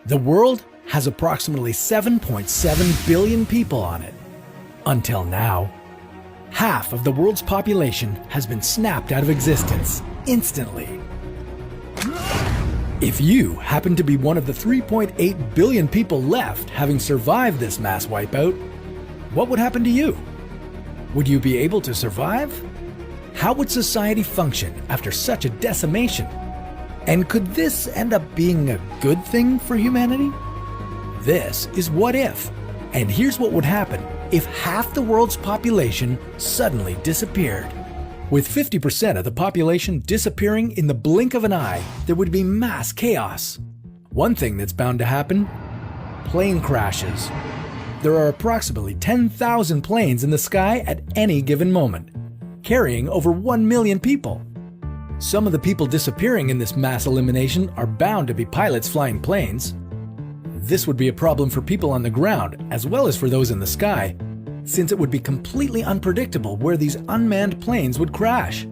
The world has approximately 7.7 billion people on it. Until now, half of the world's population has been snapped out of existence instantly. If you happen to be one of the 3.8 billion people left having survived this mass wipeout, what would happen to you? Would you be able to survive? How would society function after such a decimation? And could this end up being a good thing for humanity? This is What If, and here's what would happen if half the world's population suddenly disappeared. With 50% of the population disappearing in the blink of an eye, there would be mass chaos. One thing that's bound to happen: plane crashes. There are approximately 10,000 planes in the sky at any given moment, carrying over 1 million people. Some of the people disappearing in this mass elimination are bound to be pilots flying planes. This would be a problem for people on the ground as well as for those in the sky, since it would be completely unpredictable where these unmanned planes would crash.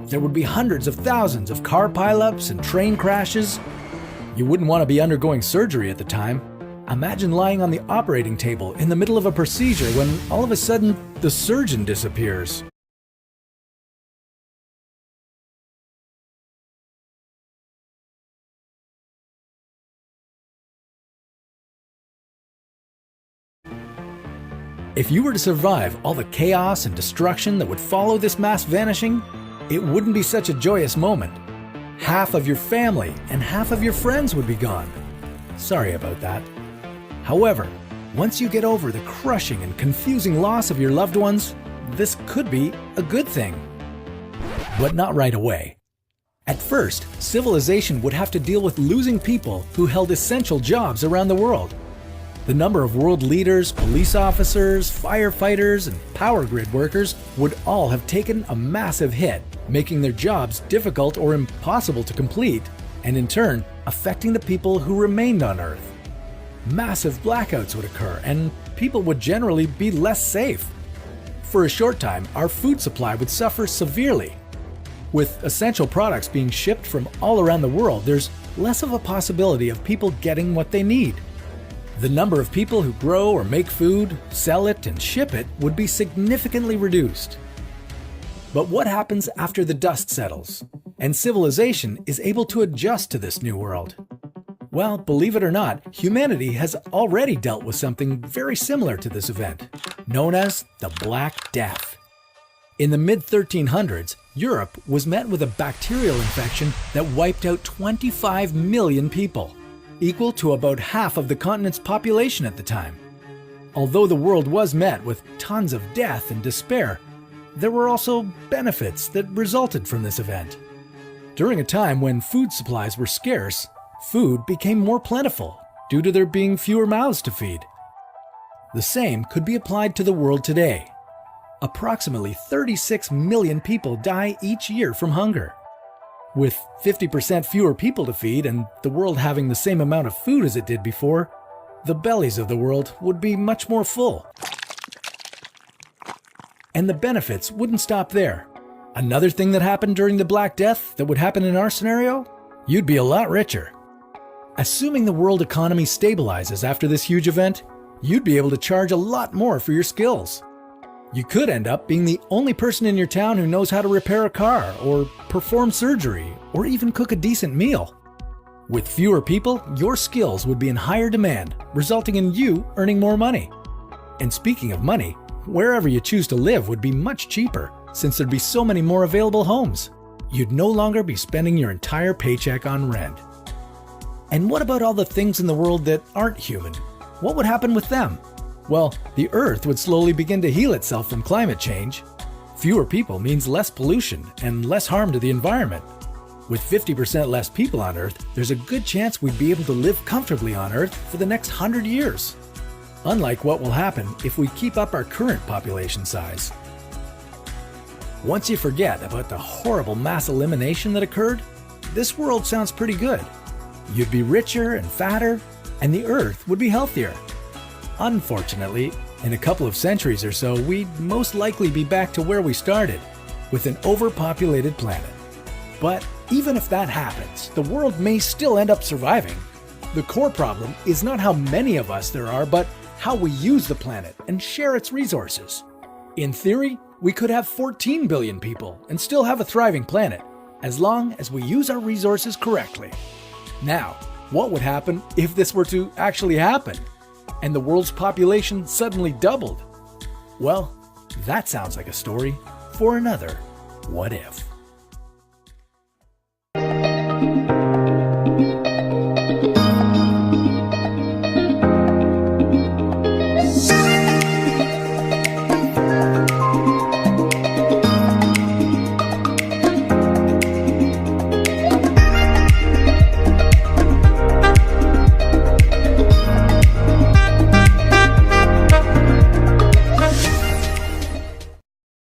There would be hundreds of thousands of car pileups and train crashes. You wouldn't want to be undergoing surgery at the time. Imagine lying on the operating table in the middle of a procedure when all of a sudden the surgeon disappears. If you were to survive all the chaos and destruction that would follow this mass vanishing, it wouldn't be such a joyous moment. Half of your family and half of your friends would be gone. Sorry about that. However, once you get over the crushing and confusing loss of your loved ones, this could be a good thing. But not right away. At first, civilization would have to deal with losing people who held essential jobs around the world. The number of world leaders, police officers, firefighters, and power grid workers would all have taken a massive hit, making their jobs difficult or impossible to complete, and in turn, affecting the people who remained on Earth. Massive blackouts would occur, and people would generally be less safe. For a short time, our food supply would suffer severely. With essential products being shipped from all around the world, there's less of a possibility of people getting what they need. The number of people who grow or make food, sell it, and ship it would be significantly reduced. But what happens after the dust settles, and civilization is able to adjust to this new world? Well, believe it or not, humanity has already dealt with something very similar to this event, known as the Black Death. In the mid-1300s, Europe was met with a bacterial infection that wiped out 25 million people, equal to about half of the continent's population at the time. Although the world was met with tons of death and despair, there were also benefits that resulted from this event. During a time when food supplies were scarce, food became more plentiful due to there being fewer mouths to feed. The same could be applied to the world today. Approximately 36 million people die each year from hunger. With 50% fewer people to feed and the world having the same amount of food as it did before, the bellies of the world would be much more full. And the benefits wouldn't stop there. Another thing that happened during the Black Death that would happen in our scenario? You'd be a lot richer. Assuming the world economy stabilizes after this huge event, you'd be able to charge a lot more for your skills. You could end up being the only person in your town who knows how to repair a car, or perform surgery, or even cook a decent meal. With fewer people, your skills would be in higher demand, resulting in you earning more money. And speaking of money, wherever you choose to live would be much cheaper, since there'd be so many more available homes. You'd no longer be spending your entire paycheck on rent. And what about all the things in the world that aren't human? What would happen with them? Well, the Earth would slowly begin to heal itself from climate change. Fewer people means less pollution and less harm to the environment. With 50% less people on Earth, there's a good chance we'd be able to live comfortably on Earth for the next 100 years. Unlike what will happen if we keep up our current population size. Once you forget about the horrible mass elimination that occurred, this world sounds pretty good. You'd be richer and fatter, and the Earth would be healthier. Unfortunately, in a couple of centuries or so, we'd most likely be back to where we started, with an overpopulated planet. But even if that happens, the world may still end up surviving. The core problem is not how many of us there are, but how we use the planet and share its resources. In theory, we could have 14 billion people and still have a thriving planet, as long as we use our resources correctly. Now, what would happen if this were to actually happen, and the world's population suddenly doubled? Well, that sounds like a story for another What If.